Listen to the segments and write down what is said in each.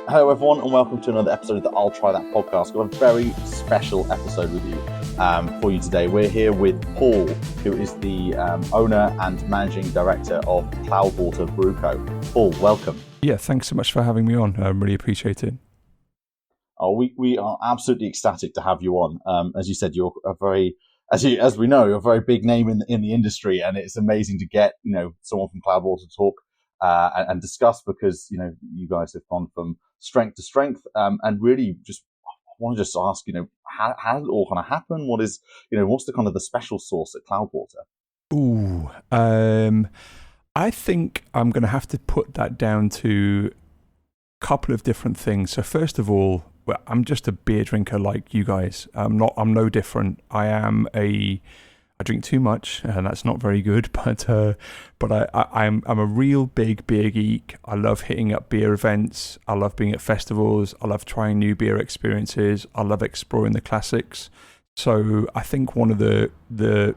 Hello, everyone, and welcome to another episode of the I'll Try That podcast. We've got a very special episode with you for you today. We're here with Paul, who is the owner and managing director of Cloudwater Brew Co. Paul, welcome. Yeah, thanks so much for having me on. I really appreciate it. Oh, we are absolutely ecstatic to have you on. As you said, you're a very, as we know, you're a very big name in the industry, and it's amazing to get someone from Cloudwater to talk and discuss, because you guys have gone from strength to strength, and really just want to just ask, how did it all kind of happen? What is, what's the kind of the special sauce at Cloudwater? Ooh, I think I'm going to have to put that down to a couple of different things. So first of all, well, I'm just a beer drinker like you guys. I'm no different. I drink too much, and that's not very good. But I'm a real big beer geek. I love hitting up beer events. I love being at festivals. I love trying new beer experiences. I love exploring the classics. So I think one of the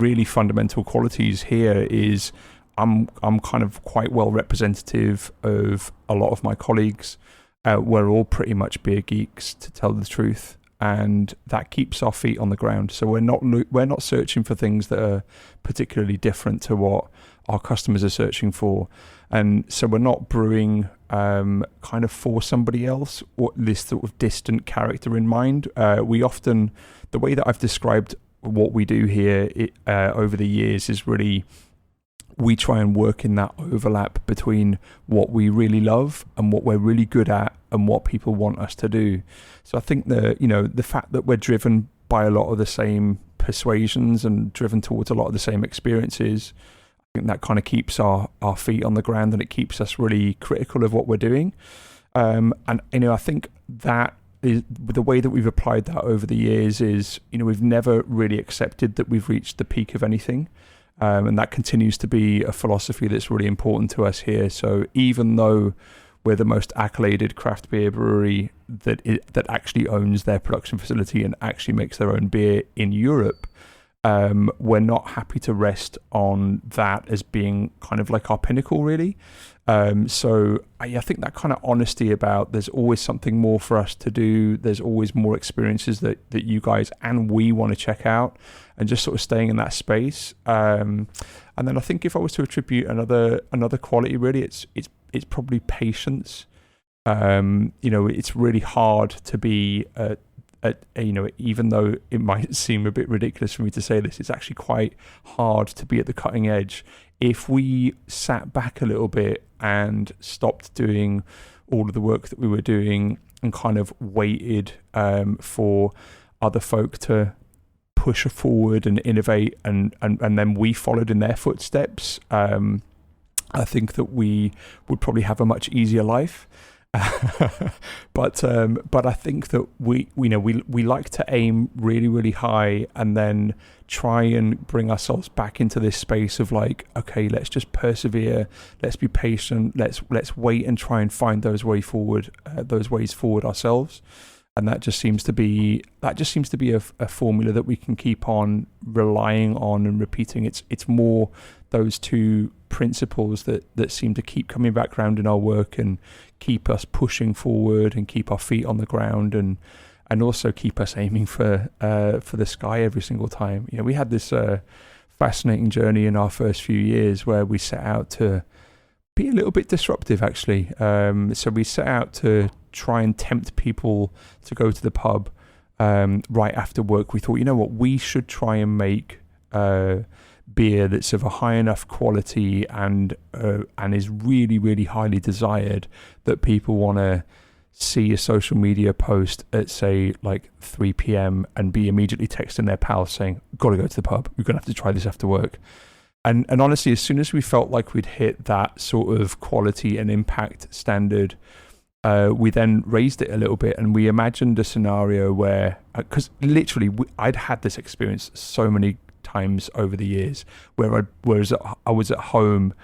really fundamental qualities here is I'm kind of quite well representative of a lot of my colleagues. We're all pretty much beer geeks, to tell the truth. And that keeps our feet on the ground. So we're not searching for things that are particularly different to what our customers are searching for, and so we're not brewing kind of for somebody else or this sort of distant character in mind. We often, the way that I've described what we do here over the years is really, we try and work in that overlap between what we really love and what we're really good at and what people want us to do. So I think the fact that we're driven by a lot of the same persuasions and driven towards a lot of the same experiences, I think that kind of keeps our feet on the ground, and it keeps us really critical of what we're doing. And I think that is the way that we've applied that over the years is, we've never really accepted that we've reached the peak of anything. And that continues to be a philosophy that's really important to us here. So even though we're the most accoladed craft beer brewery that actually owns their production facility and actually makes their own beer in Europe, we're not happy to rest on that as being kind of like our pinnacle, really. So I think that kind of honesty about there's always something more for us to do. There's always more experiences that you guys and we want to check out, and just sort of staying in that space. And then I think if I was to attribute another quality, really, it's probably patience. It's really hard to be even though it might seem a bit ridiculous for me to say this, it's actually quite hard to be at the cutting edge. If we sat back a little bit and stopped doing all of the work that we were doing and kind of waited for other folk to push forward and innovate, and then we followed in their footsteps, I think that we would probably have a much easier life. But I think that we like to aim really, really high, and then try and bring ourselves back into this space of like, okay, let's just persevere, let's be patient, let's wait and try and find those ways forward ourselves. And that just seems to be a formula that we can keep on relying on and repeating. It's more those two principles that seem to keep coming back around in our work and keep us pushing forward and keep our feet on the ground, and also keep us aiming for the sky every single time. We had this fascinating journey in our first few years where we set out to be a little bit disruptive, actually. So we set out to try and tempt people to go to the pub right after work. We thought, we should try and make beer that's of a high enough quality and is really, really highly desired that people want to see a social media post at, say, like 3 p.m. and be immediately texting their pals saying, "Got to go to the pub. We're going to have to try this after work." And honestly, as soon as we felt like we'd hit that sort of quality and impact standard, we then raised it a little bit, and we imagined a scenario where, because literally I'd had this experience so many times over the years where I was at home,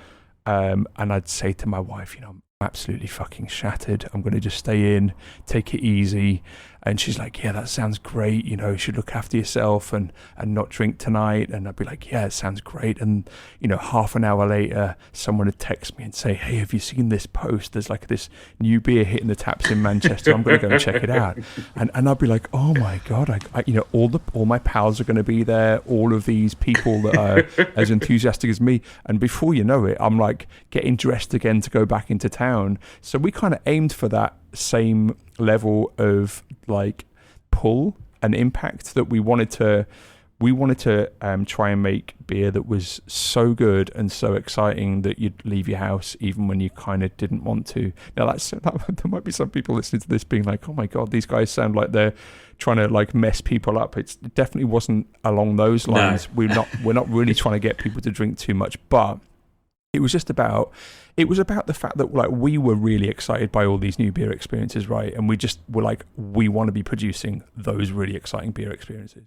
and I'd say to my wife, absolutely fucking shattered. I'm going to just stay in, take it easy. And she's like, yeah, that sounds great. You know, you should look after yourself and not drink tonight. And I'd be like, yeah, it sounds great. And, you know, half an hour later, someone would text me and say, hey, have you seen this post? There's like this new beer hitting the taps in Manchester. I'm going to go and check it out. And I'd be like, oh my God, I you know, all my pals are going to be there. All of these people that are as enthusiastic as me. And before you know it, I'm like getting dressed again to go back into town. So we kind of aimed for that same level of like pull and impact, that we wanted to try and make beer that was so good and so exciting that you'd leave your house even when you kind of didn't want to. Now there might be some people listening to this being like, oh my God, these guys sound like they're trying to like mess people up. It definitely wasn't along those lines. No. We're not really trying to get people to drink too much, but it was about the fact that like we were really excited by all these new beer experiences, right? And we just were like, we want to be producing those really exciting beer experiences.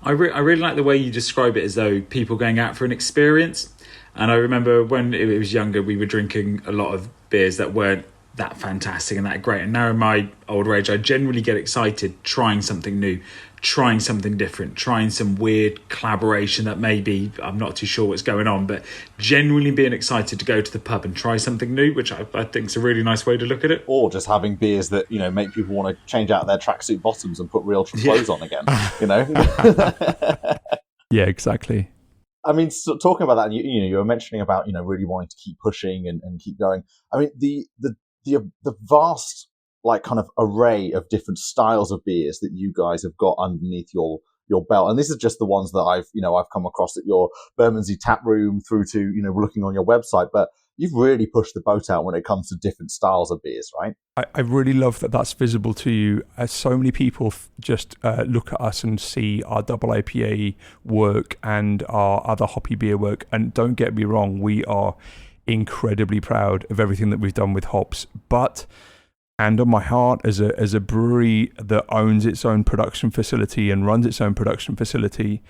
I really like the way you describe it, as though people going out for an experience. And I remember when it was younger, we were drinking a lot of beers that weren't that fantastic and that great. And now in my older age, I generally get excited trying something new, trying something different, trying some weird collaboration that maybe I'm not too sure what's going on, but genuinely being excited to go to the pub and try something new, which I think is a really nice way to look at it. Or just having beers that, you know, make people want to change out their tracksuit bottoms and put real clothes on again, you know? Yeah, exactly. I mean, so talking about that, you were mentioning about, you know, really wanting to keep pushing and keep going. I mean, the vast, like, kind of array of different styles of beers that you guys have got underneath your belt, and this is just the ones that I've come across at your Bermondsey tap room through to, you know, looking on your website, but you've really pushed the boat out when it comes to different styles of beers, right? I really love that that's visible to you. So many people just look at us and see our double IPA work and our other hoppy beer work, and don't get me wrong, we are incredibly proud of everything that we've done with hops, but hand on my heart, as a brewery that owns its own production facility and runs its own production facility,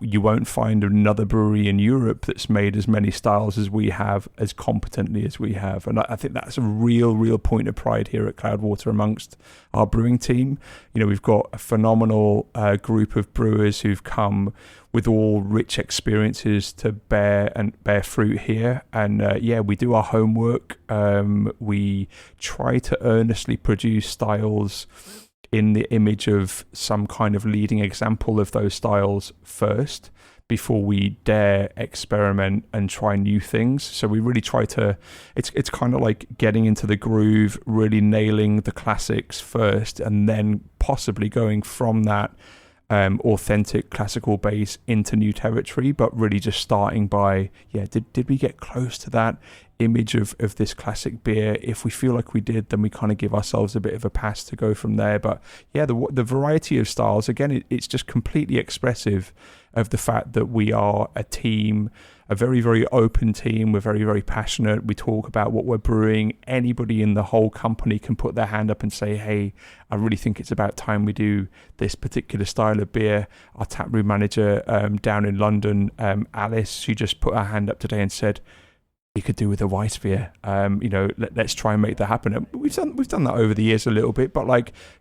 you won't find another brewery in Europe that's made as many styles as we have, as competently as we have. And I think that's a real point of pride here at Cloudwater amongst our brewing team. You know, we've got a phenomenal group of brewers who've come with all rich experiences to bear fruit here. And we do our homework. We try to earnestly produce styles in the image of some kind of leading example of those styles first, before we dare experiment and try new things. So we really try to, it's kind of like getting into the groove, really nailing the classics first, and then possibly going from that authentic classical base into new territory, but really just starting by, did we get close to that image of this classic beer? If we feel like we did, then we kind of give ourselves a bit of a pass to go from there. But yeah, the variety of styles, again, it's just completely expressive of the fact that we are a team, a very, very open team. We're very, very passionate. We talk about what we're brewing. Anybody in the whole company can put their hand up and say, hey, I really think it's about time we do this particular style of beer. Our taproom manager down in London, Alice, she just put her hand up today and said, we could do with a Weiss beer. Let's try and make that happen. And we've done that over the years a little bit, but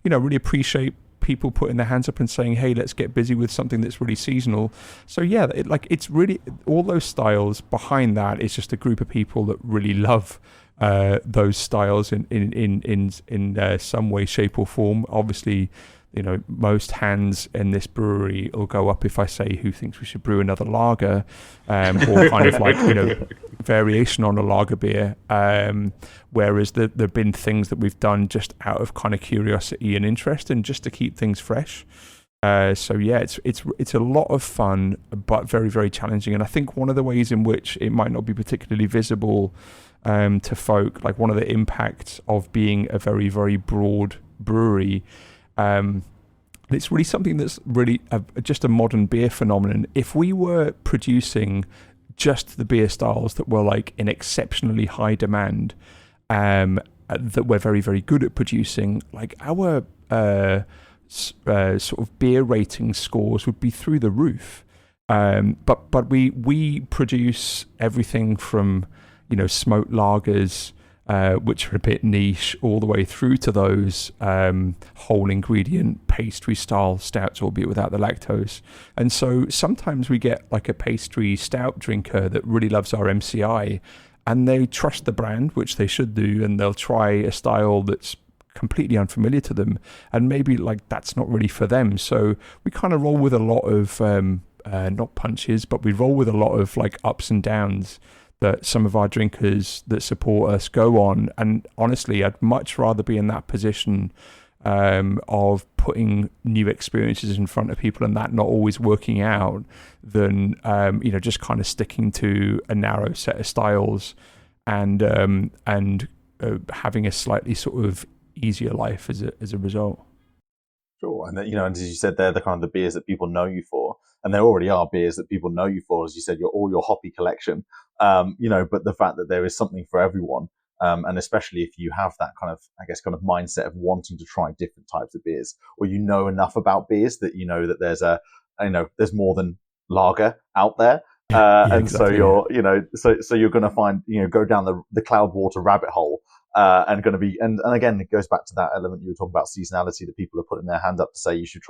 really appreciate people putting their hands up and saying, hey, let's get busy with something that's really seasonal. So yeah, it's really all those styles. Behind that is just a group of people that really love those styles in some way, shape or form. Obviously, most hands in this brewery will go up if I say who thinks we should brew another lager, or kind of variation on a lager beer. Whereas there have been things that we've done just out of kind of curiosity and interest, and just to keep things fresh. It's a lot of fun, but very, very challenging. And I think one of the ways in which it might not be particularly visible to folk, like one of the impacts of being a very, very broad brewery, it's really something that's really just a modern beer phenomenon. If we were producing just the beer styles that were like in exceptionally high demand, that we're very, very good at producing, like our sort of beer rating scores would be through the roof. But we produce everything from smoked lagers which are a bit niche, all the way through to those whole ingredient pastry style stouts, albeit without the lactose. And so sometimes we get like a pastry stout drinker that really loves our MCI, and they trust the brand, which they should do, and they'll try a style that's completely unfamiliar to them, and maybe like that's not really for them. So we kind of roll with a lot of not punches, but we roll with a lot of like ups and downs that some of our drinkers that support us go on. And honestly, I'd much rather be in that position of putting new experiences in front of people and that not always working out than just kind of sticking to a narrow set of styles and having a slightly sort of easier life as a result. Sure, and and as you said, they're the kind of the beers that people know you for, and there already are beers that people know you for, as you said, your hoppy collection. But the fact that there is something for everyone, and especially if you have that kind of mindset of wanting to try different types of beers, or you know enough about beers that you know that there's more than lager out there. And exactly, so you're going to find, go down the Cloudwater rabbit hole, and going to be, and again, it goes back to that element you were talking about, seasonality, that people are putting their hand up to say, you should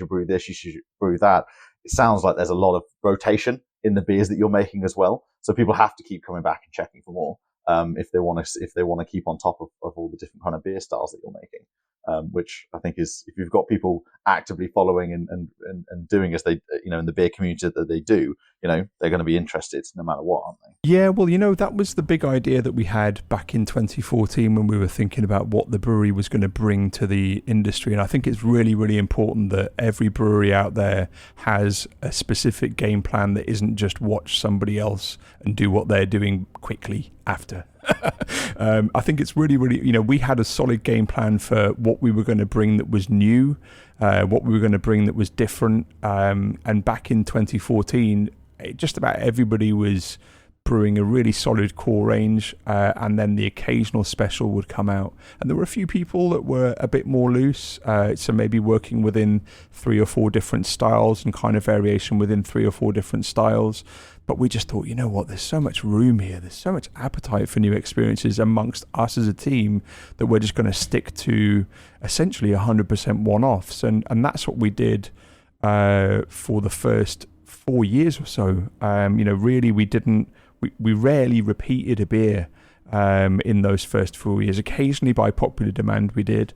brew this, you should brew that. It sounds like there's a lot of rotation in the beers that you're making as well. So people have to keep coming back and checking for more, if they want to keep on top of all the different kind of beer styles that you're making. Which I think is, if you've got people actively following and doing as they, in the beer community that they do, they're going to be interested no matter what, aren't they? Yeah, well, that was the big idea that we had back in 2014 when we were thinking about what the brewery was going to bring to the industry. And I think it's really, really important that every brewery out there has a specific game plan that isn't just watch somebody else and do what they're doing quickly after. I think it's really, really, we had a solid game plan for what we were going to bring that was new, what we were going to bring that was different. And back in 2014, just about everybody was brewing a really solid core range, and then the occasional special would come out. And there were a few people that were a bit more loose, so maybe working within 3 or 4 different styles and kind of variation within 3 or 4 different styles. But we just thought, there's so much room here, there's so much appetite for new experiences amongst us as a team that we're just going to stick to essentially 100% one-offs. And that's what we did for the first 4 years or so. Really we rarely repeated a beer in those first 4 years. Occasionally by popular demand we did,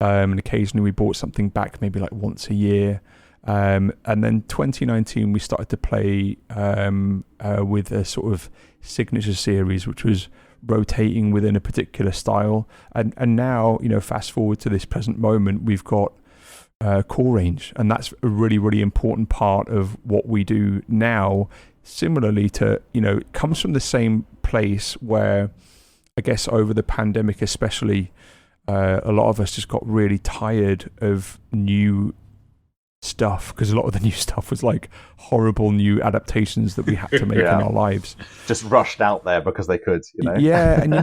and occasionally we bought something back maybe like once a year. And then 2019 we started to play with a sort of signature series, which was rotating within a particular style. And now, fast forward to this present moment, we've got core range, and that's a really, really important part of what we do now. Similarly to, it comes from the same place where I guess over the pandemic especially, a lot of us just got really tired of new stuff, because a lot of the new stuff was like horrible new adaptations that we had to make in our lives, just rushed out there because they could, yeah. And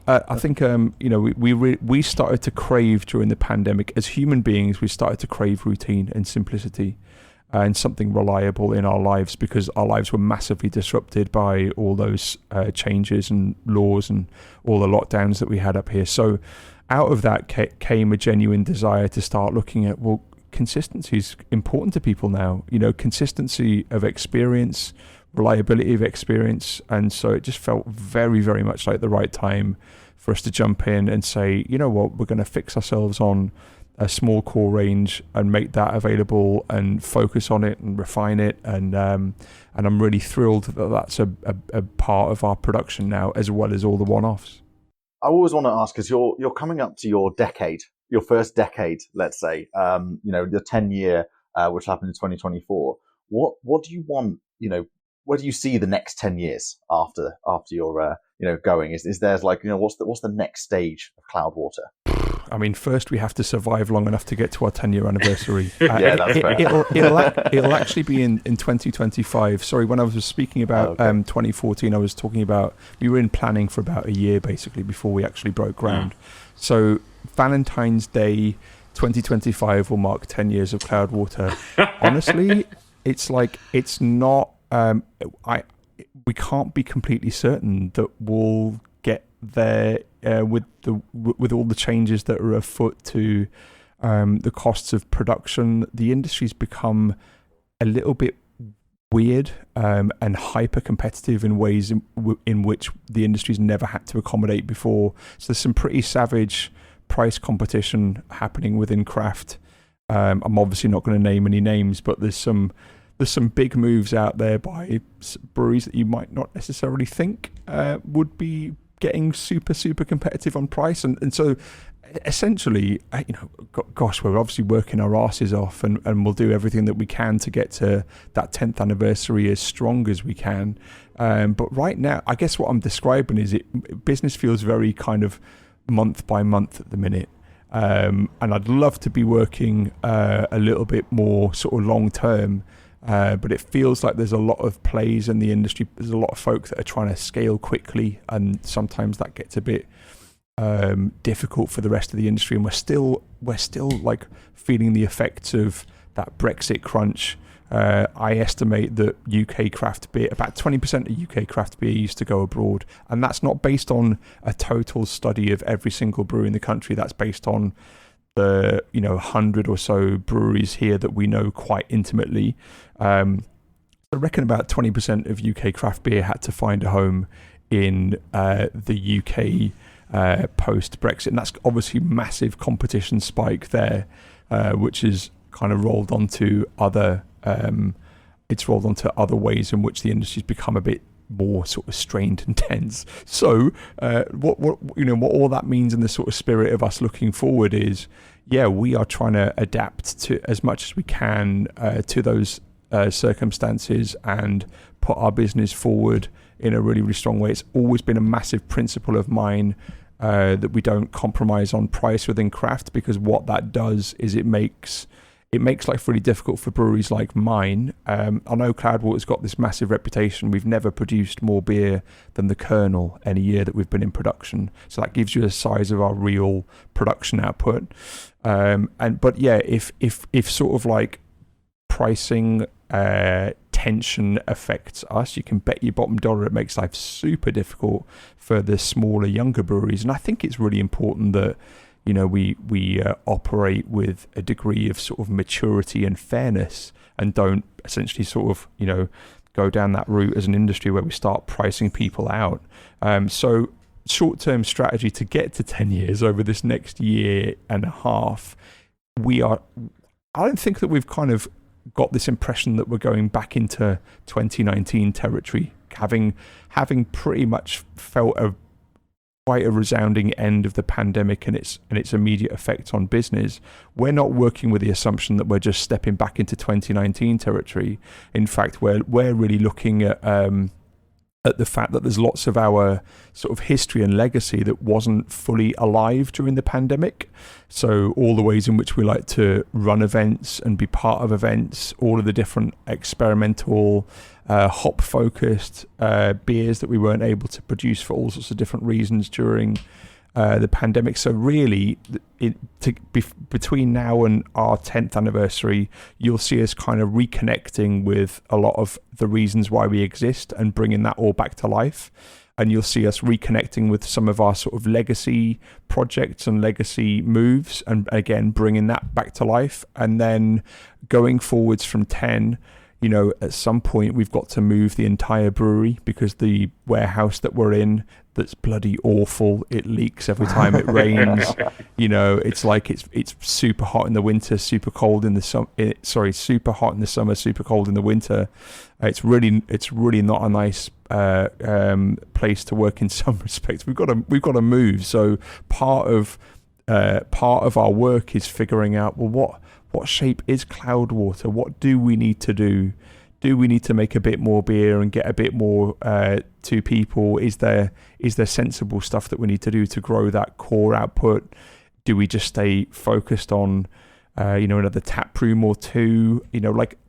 I think we started to crave during the pandemic, as human beings, we started to crave routine and simplicity and something reliable in our lives, because our lives were massively disrupted by all those changes and laws and all the lockdowns that we had up here. So out of that came a genuine desire to start looking at, well, consistency is important to people now, consistency of experience, reliability of experience. And so it just felt very, very much like the right time for us to jump in and say, we're going to fix ourselves on a small core range and make that available and focus on it and refine it. And I'm really thrilled that that's a part of our production now, as well as all the one-offs. I always want to ask, because you're coming up to your decade, your first decade, let's say, the 10-year, which happened in 2024. What do you want? Where do you see the next 10 years after you're going? Is there's like, what's the next stage of Cloudwater? I mean, first we have to survive long enough to get to our 10-year anniversary. Yeah, that's fair. It'll actually be in 2025. Sorry, when I was speaking about 2014, I was talking about, we were in planning for about a year basically before we actually broke ground. So Valentine's Day 2025 will mark 10 years of Cloudwater. Honestly, it's not. We can't be completely certain that we'll get there with all the changes that are afoot to the costs of production, the industry's become a little bit weird and hyper competitive in ways in which the industry's never had to accommodate before. So there's some pretty savage price competition happening within craft. I'm obviously not going to name any names, but there's some big moves out there by breweries that you might not necessarily think would be getting super competitive on price, and so essentially, gosh, we're obviously working our asses off, and we'll do everything that we can to get to that 10th anniversary as strong as we can. But right now, I guess what I'm describing is business feels very kind of month by month at the minute. And I'd love to be working a little bit more sort of long term, but it feels like there's a lot of plays in the industry. There's a lot of folk that are trying to scale quickly, and sometimes that gets a bit difficult for the rest of the industry, and we're still like feeling the effects of that Brexit crunch. I estimate that UK craft beer, about 20% of UK craft beer used to go abroad, and that's not based on a total study of every single brewery in the country. That's based on the 100 or so breweries here that we know quite intimately. I reckon about 20% of UK craft beer had to find a home in the UK post Brexit, and that's obviously massive competition spike there, which is kind of rolled onto other ways in which the industry's become a bit more sort of strained and tense. So what all that means in the sort of spirit of us looking forward is, we are trying to adapt to as much as we can to those circumstances and put our business forward in a really, really strong way. It's always been a massive principle of mine that we don't compromise on price within craft, because what that does is it makes life really difficult for breweries like mine. I know Cloudwater's got this massive reputation. We've never produced more beer than the Colonel any year that we've been in production. So that gives you a size of our real production output. If sort of like pricing tension affects us, you can bet your bottom dollar it makes life super difficult for the smaller, younger breweries. And I think it's really important that we operate with a degree of sort of maturity and fairness, and don't essentially sort of go down that route as an industry where we start pricing people out. So short-term strategy to get to 10 years over this next year and a half, I don't think that we've kind of got this impression that we're going back into 2019 territory, having pretty much felt quite a resounding end of the pandemic and its immediate effects on business. We're not working with the assumption that we're just stepping back into 2019 territory. In fact, we're really looking at the fact that there's lots of our sort of history and legacy that wasn't fully alive during the pandemic. So all the ways in which we like to run events and be part of events, all of the different experimental hop-focused beers that we weren't able to produce for all sorts of different reasons during the pandemic. So really, between now and our 10th anniversary, you'll see us kind of reconnecting with a lot of the reasons why we exist and bringing that all back to life. And you'll see us reconnecting with some of our sort of legacy projects and legacy moves, and again, bringing that back to life. And then going forwards from 10, at some point we've got to move the entire brewery, because the warehouse that we're in, that's bloody awful. It leaks every time it rains. It's like it's super hot in the winter, super cold in the super hot in the summer, super cold in the winter. It's really not a nice place to work in some respects. We've got to move. So part of our work is figuring out, well, what shape is Cloudwater? What do we need to do? Do we need to make a bit more beer and get a bit more to people? Is there sensible stuff that we need to do to grow that core output? Do we just stay focused on another tap room or two?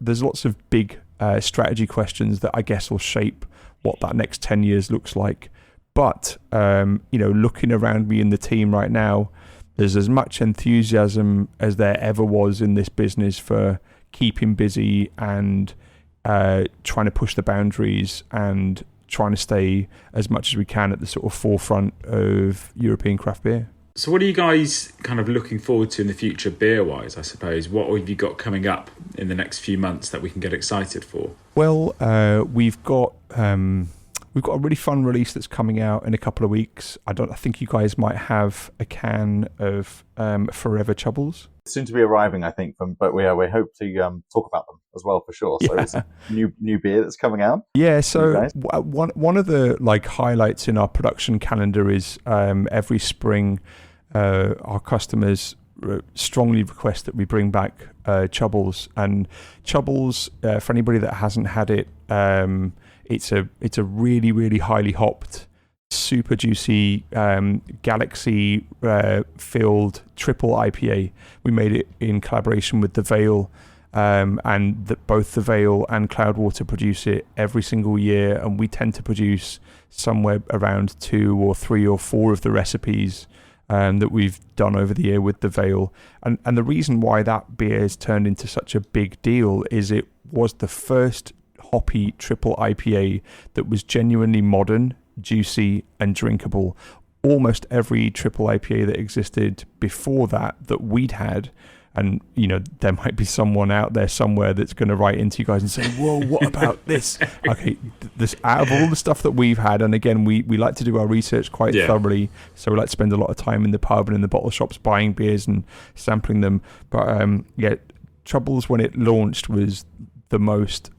There's lots of big strategy questions that I guess will shape what that next 10 years looks like. But looking around me in the team right now, there's as much enthusiasm as there ever was in this business for keeping busy and trying to push the boundaries and trying to stay as much as we can at the sort of forefront of European craft beer. So what are you guys kind of looking forward to in the future beer-wise, I suppose? What have you got coming up in the next few months that we can get excited for? Well, we've got a really fun release that's coming out in a couple of weeks. I think you guys might have a can of Forever Chubbles. Soon to be arriving, I think, but we hope to talk about them as well for sure. So it's a new beer that's coming out. Yeah, so one of the highlights in our production calendar is every spring our customers strongly request that we bring back Chubbles. And Chubbles, for anybody that hasn't had it, it's a really, really highly hopped, super juicy, galaxy filled triple IPA. We made it in collaboration with the Vale, and both the Vale and Cloudwater produce it every single year, and we tend to produce somewhere around 2 or 3 or 4 of the recipes that we've done over the year with the Vale. And the reason why that beer has turned into such a big deal is it was the first hoppy triple IPA that was genuinely modern, juicy and drinkable. Almost every triple IPA that existed before that we'd had, and there might be someone out there somewhere that's going to write into you guys and say, whoa, what about this? Okay, this out of all the stuff that we've had, and again, we like to do our research quite thoroughly, so we like to spend a lot of time in the pub and in the bottle shops buying beers and sampling them. But Chubbles, when it launched, was the most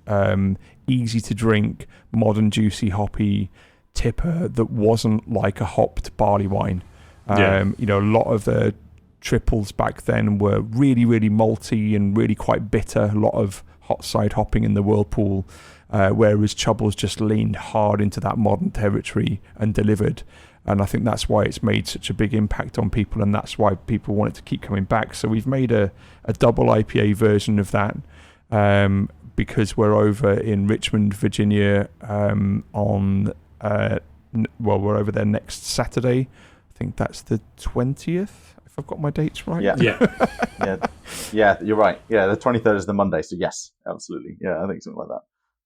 easy to drink, modern, juicy, hoppy tipper that wasn't like a hopped barley wine. A lot of the triples back then were really, really malty and really quite bitter, a lot of hot side hopping in the whirlpool, whereas Chubbles just leaned hard into that modern territory and delivered. And I think that's why it's made such a big impact on people, and that's why people want it to keep coming back. So we've made a double IPA version of that, because we're over in Richmond, Virginia, we're over there next Saturday. I think that's the 20th, if I've got my dates right. Yeah, you're right. Yeah, the 23rd is the Monday, so yes, absolutely. Yeah, I think something like that.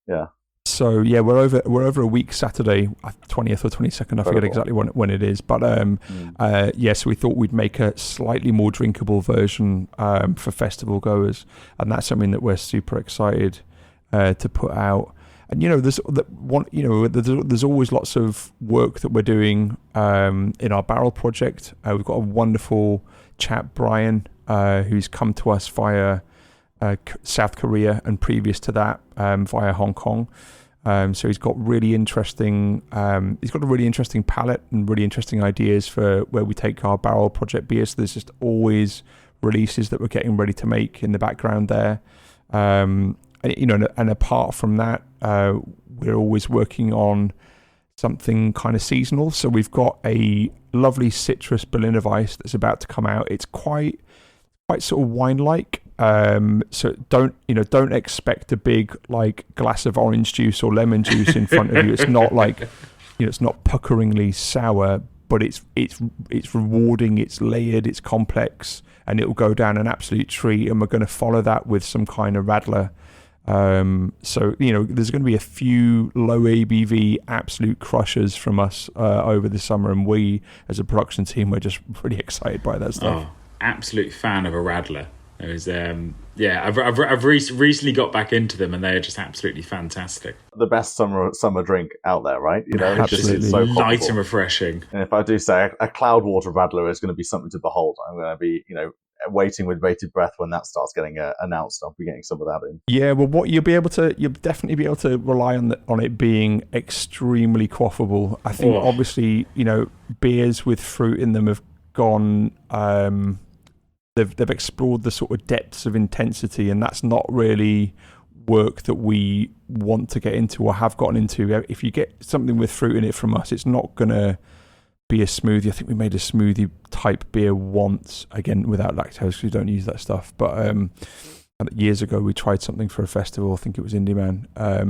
Yeah. So yeah, we're over a week Saturday, 20th or 22nd. I forget exactly when it is, but so we thought we'd make a slightly more drinkable version for festival goers, and that's something that we're super excited to put out. And there's always lots of work that we're doing in our barrel project. We've got a wonderful chap, Brian, who's come to us via South Korea, and previous to that via Hong Kong. So he's got really interesting. He's got a really interesting palette and really interesting ideas for where we take our barrel project beer. So there's just always releases that we're getting ready to make in the background there. And apart from that, we're always working on something kind of seasonal. So we've got a lovely citrus Berliner Weiss that's about to come out. It's quite sort of wine-like. So don't expect a big glass of orange juice or lemon juice in front of you. It's not it's not puckeringly sour, but it's rewarding, it's layered, it's complex, and it will go down an absolute treat. And we're going to follow that with some kind of radler. So there's going to be a few low ABV absolute crushers from us over the summer, and we as a production team, we're just pretty excited by that stuff. Absolute fan of a radler. It was, I've recently got back into them, and they are just absolutely fantastic. The best summer drink out there, right? Absolutely. It's so light and refreshing. And if I do say a Cloudwater Radler is going to be something to behold, I'm going to be, waiting with bated breath when that starts getting announced. I'll be getting some of that in. Yeah, well, you'll definitely be able to rely on it being extremely quaffable. I think obviously, beers with fruit in them have gone. They've explored the sort of depths of intensity, and that's not really work that we want to get into or have gotten into. If you get something with fruit in it from us, it's not gonna be a smoothie. I think we made a smoothie type beer once, again without lactose because we don't use that stuff. But years ago we tried something for a festival. I think it was Indie Man.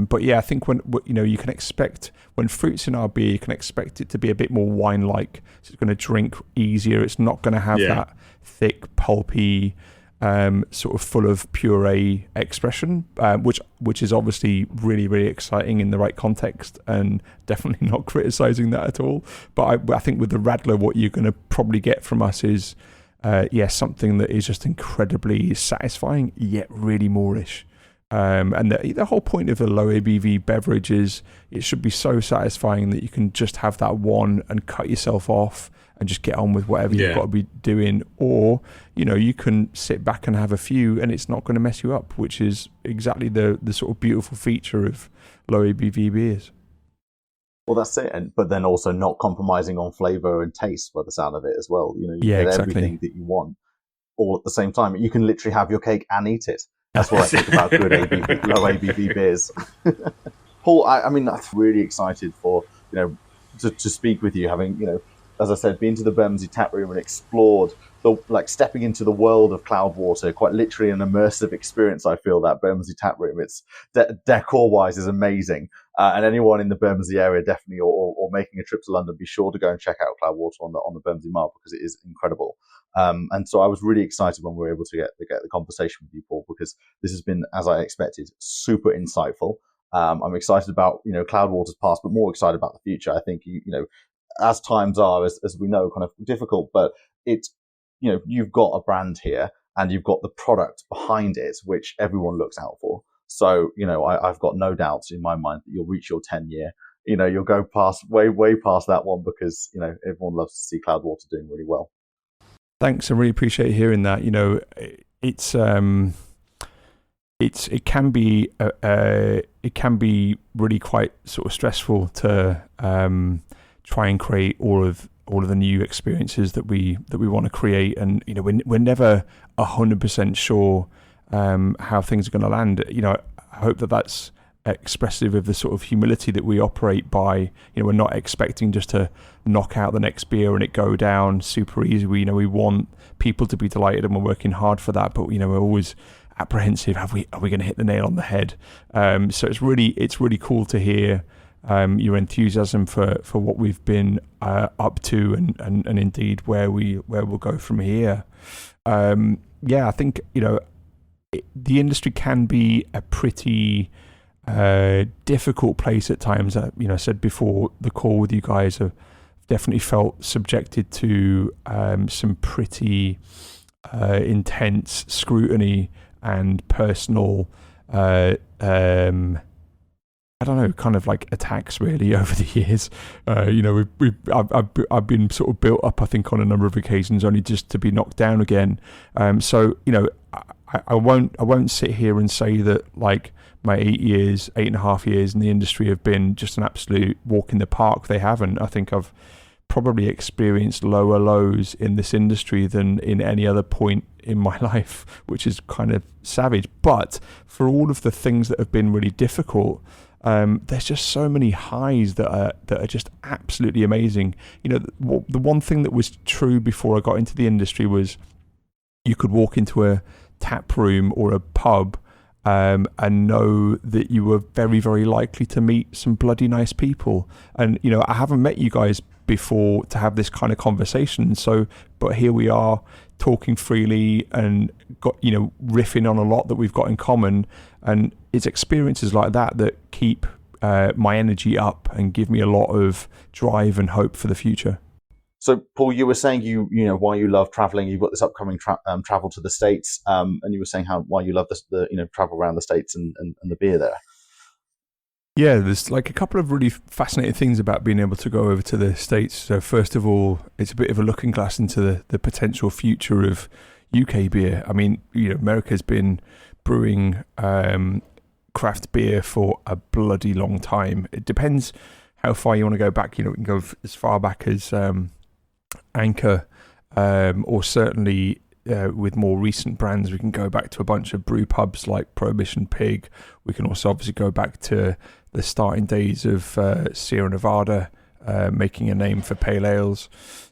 But yeah, I think when you can expect when fruit's in our beer, you can expect it to be a bit more wine-like. So it's going to drink easier. It's not going to have that thick, pulpy, sort of full of puree expression, which is obviously really, really exciting in the right context, and definitely not criticizing that at all. But I think with the Radler, what you're going to probably get from us is, something that is just incredibly satisfying, yet really moreish. And the whole point of a low ABV beverage is it should be so satisfying that you can just have that one and cut yourself off and just get on with whatever you've got to be doing. Or, you can sit back and have a few and it's not going to mess you up, which is exactly the sort of beautiful feature of low ABV beers. Well, that's it. But then also not compromising on flavour and taste by the sound of it as well. You get everything that you want all at the same time. You can literally have your cake and eat it. That's what I think about good ABV, low ABV beers. Paul, I'm really excited for, to speak with you, having, as I said, been to the Bermondsey tap room and explored stepping into the world of Cloudwater, quite literally an immersive experience. I feel that Bermondsey tap room, it's decor wise is amazing. And anyone in the Bermondsey area definitely, or making a trip to London, be sure to go and check out Cloudwater on the Bermondsey Mile, because it is incredible. And so I was really excited when we were able to get the conversation with you, Paul, because this has been, as I expected, super insightful. I'm excited about, Cloudwater's past, but more excited about the future. I think, as times are, as we know, kind of difficult, but it's, you've got a brand here and you've got the product behind it, which everyone looks out for. So, I've got no doubts in my mind that you'll reach your 10-year. You'll go way past that one, because, everyone loves to see Cloudwater doing really well. Thanks. I really appreciate hearing that. It can be really quite sort of stressful to try and create all of the new experiences that we want to create, and we're never 100% sure how things are going to land. I hope that's expressive of the sort of humility that we operate by. We're not expecting just to knock out the next beer and it go down super easy. We want people to be delighted, and we're working hard for that, but we're always apprehensive. Are we going to hit the nail on the head? So it's really cool to hear your enthusiasm for what we've been up to, and indeed where we'll go from here. I think the industry can be a pretty difficult place at times. I said before the call with you guys, I've definitely felt subjected to some pretty intense scrutiny and personal kind of like attacks really over the years. I've been sort of built up, I think, on a number of occasions, only just to be knocked down again. So I won't sit here and say that like my 8.5 years in the industry have been just an absolute walk in the park. They haven't. I think I've probably experienced lower lows in this industry than in any other point in my life, which is kind of savage. But for all of the things that have been really difficult, there's just so many highs that are just absolutely amazing. The one thing that was true before I got into the industry was you could walk into a tap room or a pub and know that you were very, very likely to meet some bloody nice people. And I haven't met you guys before to have this kind of conversation, but here we are talking freely and got riffing on a lot that we've got in common, and it's experiences like that keep my energy up and give me a lot of drive and hope for the future. So, Paul, you were saying why you love traveling. You've got this upcoming travel to the States, and you were saying why you love the travel around the States and the beer there. Yeah, there's like a couple of really fascinating things about being able to go over to the States. So first of all, it's a bit of a looking glass into the potential future of UK beer. I mean, America's been brewing craft beer for a bloody long time. It depends how far you want to go back. We can go as far back as Anchor, or certainly with more recent brands, we can go back to a bunch of brew pubs like Prohibition Pig. We can also obviously go back to the starting days of Sierra Nevada, making a name for pale ales.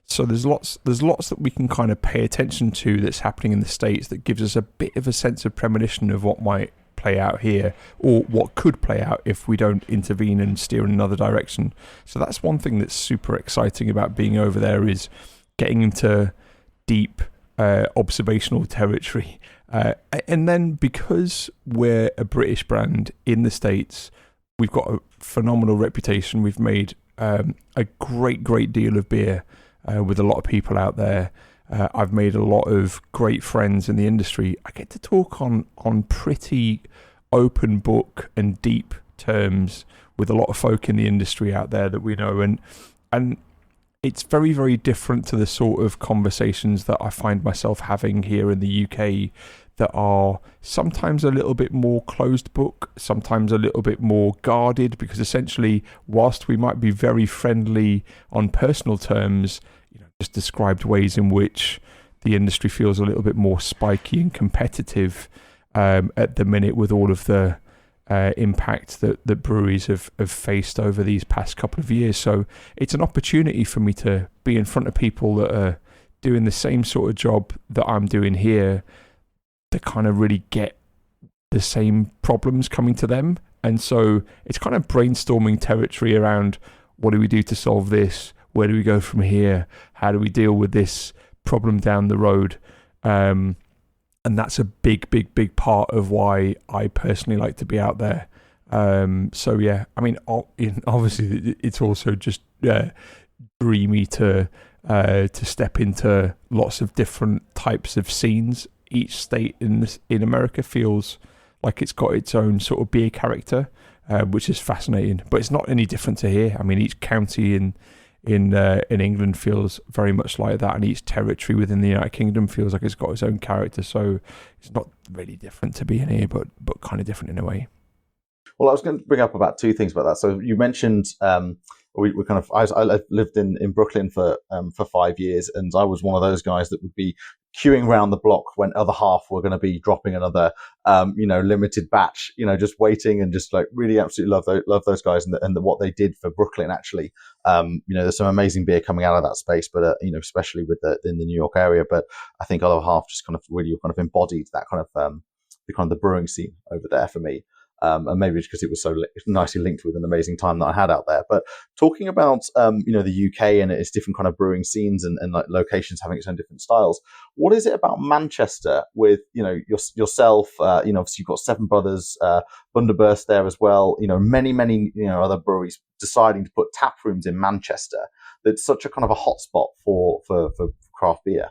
So there's lots that we can kind of pay attention to that's happening in the States that gives us a bit of a sense of premonition of what might play out here, or what could play out if we don't intervene and steer in another direction. So that's one thing that's super exciting about being over there, is getting into deep observational territory. And then because we're a British brand in the States, we've got a phenomenal reputation. We've made a great deal of beer with a lot of people out there. I've made a lot of great friends in the industry. I get to talk on pretty open book and deep terms with a lot of folk in the industry out there that we know, and it's very, very different to the sort of conversations that I find myself having here in the UK that are sometimes a little bit more closed book, sometimes a little bit more guarded, because essentially, whilst we might be very friendly on personal terms, just described ways in which the industry feels a little bit more spiky and competitive at the minute with all of the impact that breweries have faced over these past couple of years. So it's an opportunity for me to be in front of people that are doing the same sort of job that I'm doing here, that kind of really get the same problems coming to them. And so it's kind of brainstorming territory around, what do we do to solve this? Where do we go from here? How do we deal with this problem down the road? And that's a big part of why I personally like to be out there. So yeah, I mean, obviously it's also just dreamy to step into lots of different types of scenes. Each state in America feels like it's got its own sort of beer character, which is fascinating. But it's not any different to here. I mean, each county in England feels very much like that, and each territory within the United Kingdom feels like it's got its own character. So it's not really different to being here, but kind of different in a way. Well, I was going to bring up about two things about that. So you mentioned we kind of I lived in Brooklyn for 5 years, and I was one of those guys that would be queuing around the block when other half were going to be dropping another limited batch, just waiting, and just like really absolutely love those guys and what they did for Brooklyn. Actually, there's some amazing beer coming out of that space, but especially in the New York area. But I think other half just kind of really kind of embodied that kind of the brewing scene over there for me. And maybe it's because it was so nicely linked with an amazing time that I had out there. But talking about, the UK and its different kind of brewing scenes and like locations having its own different styles, what is it about Manchester with, yourself, obviously you've got Seven Brothers, Bundaberst there as well, many, other breweries deciding to put tap rooms in Manchester. That's such a kind of a hotspot for craft beer.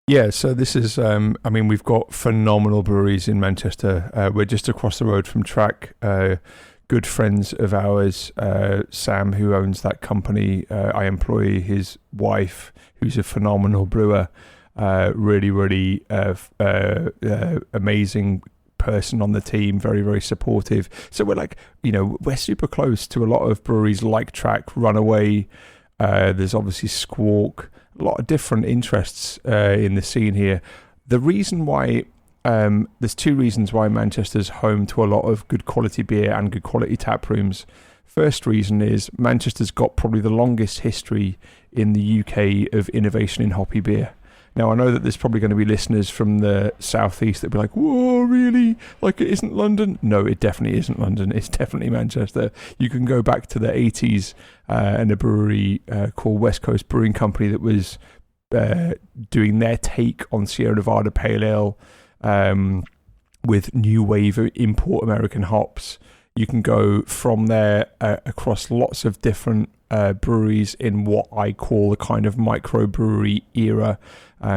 Yeah, so this is, we've got phenomenal breweries in Manchester. We're just across the road from Track. Good friends of ours, Sam, who owns that company. I employ his wife, who's a phenomenal brewer. Really amazing person on the team, very, very supportive. So we're like, we're super close to a lot of breweries like Track, Runaway. There's obviously Squawk. A lot of different interests in the scene here. The reason why, there's two reasons why Manchester's home to a lot of good quality beer and good quality tap rooms. First reason is Manchester's got probably the longest history in the UK of innovation in hoppy beer. Now, I know that there's probably going to be listeners from the southeast that'll be like, whoa, really? Like, it isn't London? No, it definitely isn't London. It's definitely Manchester. You can go back to the 80s and a brewery called West Coast Brewing Company that was doing their take on Sierra Nevada Pale Ale with new wave import American hops. You can go from there across lots of different breweries in what I call the kind of microbrewery era.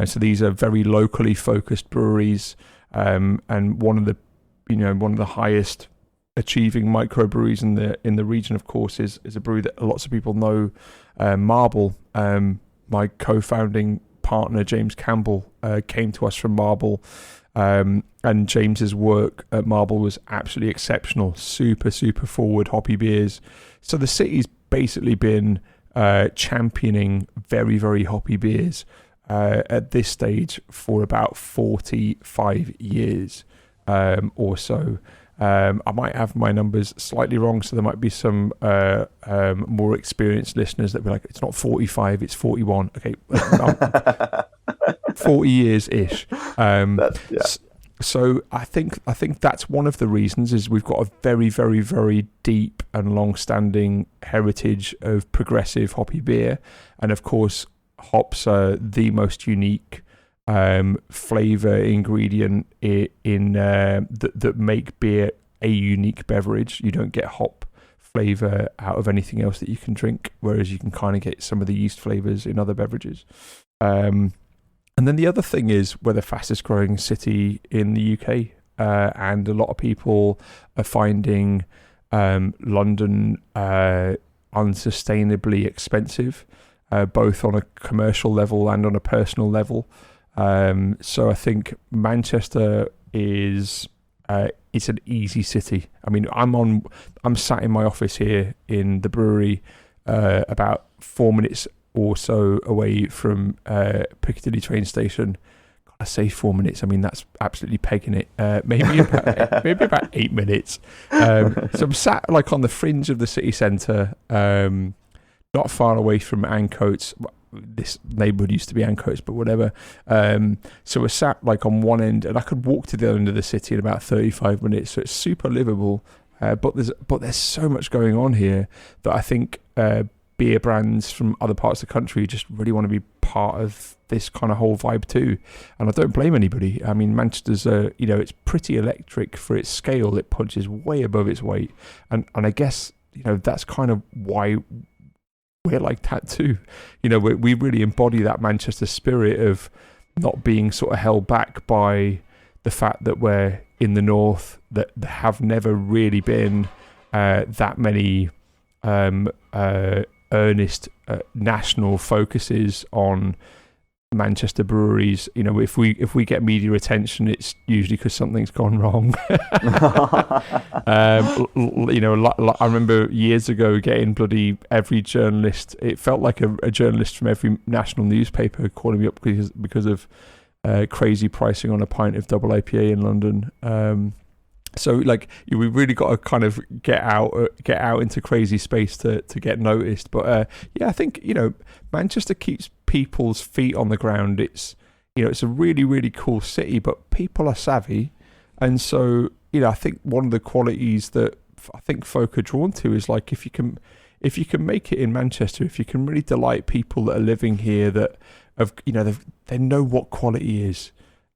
So these are very locally focused breweries, and one of the highest achieving microbreweries in the region, of course, is a brewery that lots of people know, Marble. My co-founding partner James Campbell came to us from Marble, and James's work at Marble was absolutely exceptional. Super forward hoppy beers. So the city's basically been championing very, very hoppy beers at this stage for about 45 years or so. I might have my numbers slightly wrong, so there might be some more experienced listeners that be like, it's not 45, it's 41. Okay, 40 years-ish. So I think that's one of the reasons is we've got a very, very, very deep and long-standing heritage of progressive hoppy beer. And of course, hops are the most unique flavor ingredient in that make beer a unique beverage. You don't get hop flavor out of anything else that you can drink, whereas you can kind of get some of the yeast flavors in other beverages. And then the other thing is we're the fastest growing city in the UK, and a lot of people are finding London unsustainably expensive, both on a commercial level and on a personal level. So I think Manchester is it's an easy city. I mean, I'm sat in my office here in the brewery, about 4 minutes or so away from Piccadilly train station. God, I say 4 minutes. I mean, that's absolutely pegging it. Maybe about 8 minutes. So I'm sat like on the fringe of the city centre, not far away from Ancoats. This neighbourhood used to be Ancoats, but whatever. So we're sat like on one end, and I could walk to the other end of the city in about 35 minutes. So it's super livable. But there's so much going on here that I think beer brands from other parts of the country just really want to be part of this kind of whole vibe too. And I don't blame anybody. I mean, Manchester's it's pretty electric for its scale. It punches way above its weight, and I guess that's kind of why we're like that too. We really embody that Manchester spirit of not being sort of held back by the fact that we're in the north, that there have never really been that many earnest national focuses on Manchester breweries. If we get media attention, it's usually because something's gone wrong. I remember years ago getting bloody every journalist. It felt like a journalist from every national newspaper calling me up because of crazy pricing on a pint of double IPA in London. So we really got to kind of get out into crazy space to get noticed. But I think Manchester keeps people's feet on the ground. It's it's a really, really cool city, but people are savvy, and so I think one of the qualities that I think folk are drawn to is like if you can make it in Manchester, if you can really delight people that are living here, that they know what quality is.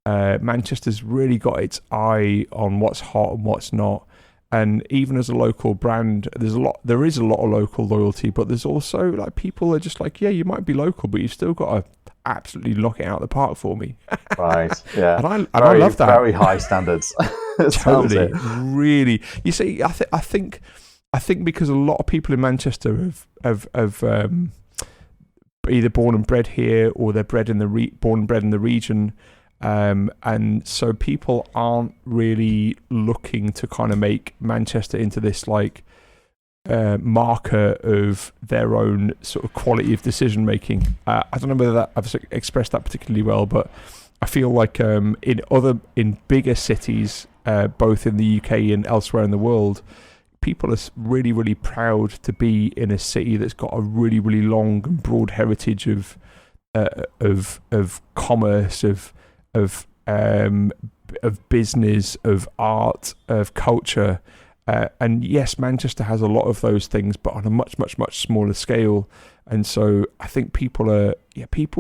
Manchester's really got its eye on what's hot and what's not, and even as a local brand, there is a lot of local loyalty, but there's also like people are just like, yeah, you might be local, but you've still got to absolutely knock it out of the park for me. Right. Yeah. and I love that. Very high standards. Totally. Really. You see, I think because a lot of people in Manchester have either born and bred here, or they're born and bred in the region. And so people aren't really looking to kind of make Manchester into this marker of their own sort of quality of decision making. I don't know whether that I've expressed that particularly well, but I feel like in bigger cities, both in the UK and elsewhere in the world, people are really, really proud to be in a city that's got a really, really long and broad heritage of commerce, of business, of art, of culture, and yes, Manchester has a lot of those things, but on a much, much, much smaller scale. And so I think people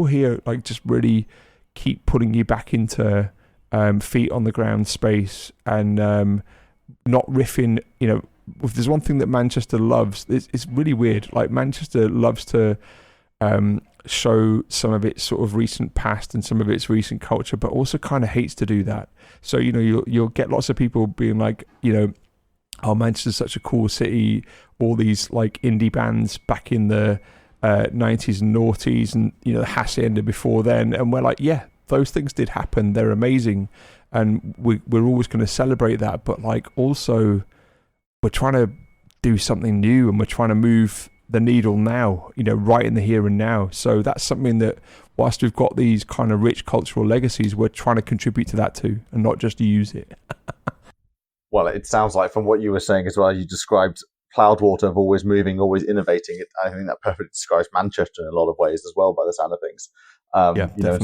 here like just really keep putting you back into feet on the ground space, and not riffing. If there's one thing that Manchester loves, it's really weird. Like Manchester loves to show some of its sort of recent past and some of its recent culture, but also kind of hates to do that. So you'll get lots of people being like, oh, Manchester's such a cool city, all these like indie bands back in the 90s and noughties, and the hacienda before then, and we're like, yeah, those things did happen, they're amazing, and we're always going to celebrate that, but like also we're trying to do something new, and we're trying to move the needle now, right in the here and now. So that's something that, whilst we've got these kind of rich cultural legacies, we're trying to contribute to that too, and not just use it. Well, it sounds like from what you were saying as well, you described Cloudwater of always moving, always innovating. I think that perfectly describes Manchester in a lot of ways as well, by the sound of things.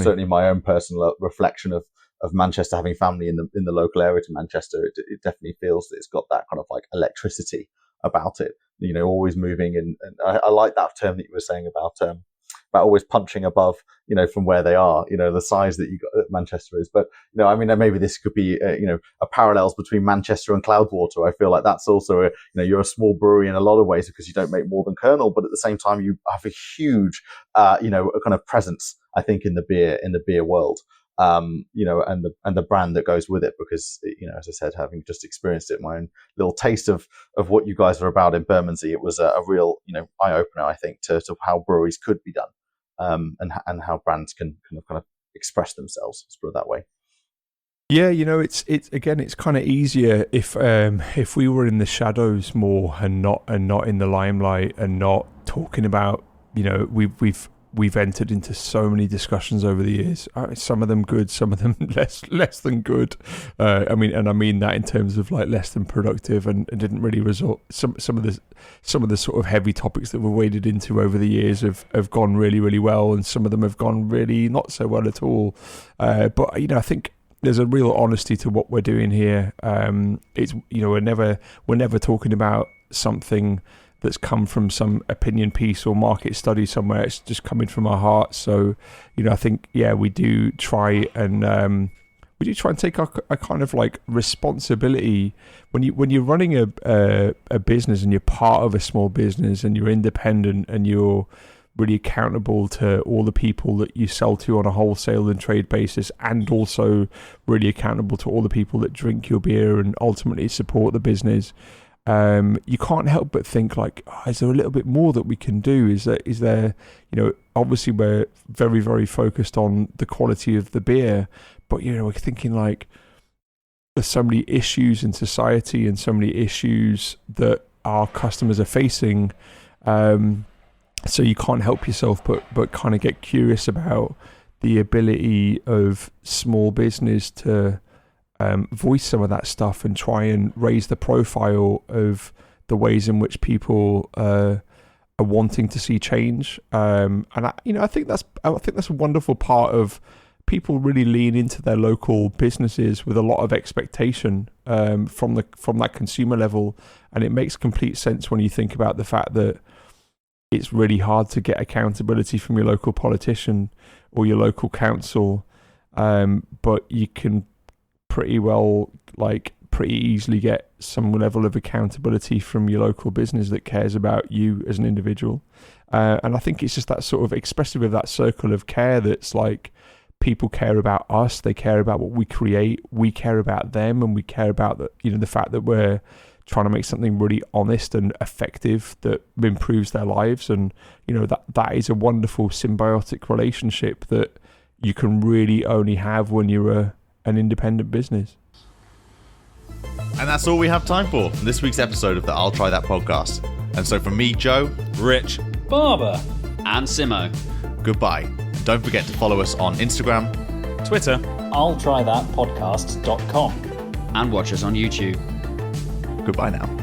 Certainly my own personal reflection of Manchester, having family in the local area to Manchester, it definitely feels that it's got that kind of like electricity about it. Always moving, and I like that term that you were saying about about always punching above, from where they are, the size that Manchester is. But, I mean, maybe this could be, a parallels between Manchester and Cloudwater. I feel like that's also, you're a small brewery in a lot of ways because you don't make more than Kernel, but at the same time, you have a huge, a kind of presence, I think, in the beer world. And the brand that goes with it, because, as I said, having just experienced it, my own little taste of what you guys are about in Bermondsey, it was a real, eye opener, I think, to how breweries could be done, and how brands can kind of express themselves, let's put it that way. Yeah, it's kind of easier if we were in the shadows more and not in the limelight and not talking about, we've entered into so many discussions over the years. Some of them good, some of them less than good. I mean that in terms of like less than productive, and didn't really result. Some of the sort of heavy topics that we've waded into over the years have gone really, really well, and some of them have gone really not so well at all. But I think there's a real honesty to what we're doing here. It's we're never talking about something that's come from some opinion piece or market study somewhere. It's just coming from our heart. So, I think, we do try and take a kind of like responsibility when you're running a business and you're part of a small business and you're independent and you're really accountable to all the people that you sell to on a wholesale and trade basis, and also really accountable to all the people that drink your beer and ultimately support the business. You can't help but think like, is there a little bit more that we can do? Is there, obviously we're very, very focused on the quality of the beer, but, we're thinking like there's so many issues in society and so many issues that our customers are facing. So you can't help yourself but kind of get curious about the ability of small business to voice some of that stuff and try and raise the profile of the ways in which people are wanting to see change. And I think that's a wonderful part of people really lean into their local businesses with a lot of expectation from that consumer level, and it makes complete sense when you think about the fact that it's really hard to get accountability from your local politician or your local council, but you can pretty easily get some level of accountability from your local business that cares about you as an individual. And I think it's just that sort of expressive of that circle of care that's like, people care about us, they care about what we create, we care about them, and we care about the fact that we're trying to make something really honest and effective that improves their lives. And that is a wonderful symbiotic relationship that you can really only have when you're an independent business. And that's all we have time for this week's episode of the I'll Try That podcast. And so from me, Joe, Rich, Barbara, and Simo, goodbye. And don't forget to follow us on Instagram, Twitter, I'll Try That podcast.com, and watch us on YouTube. Goodbye now.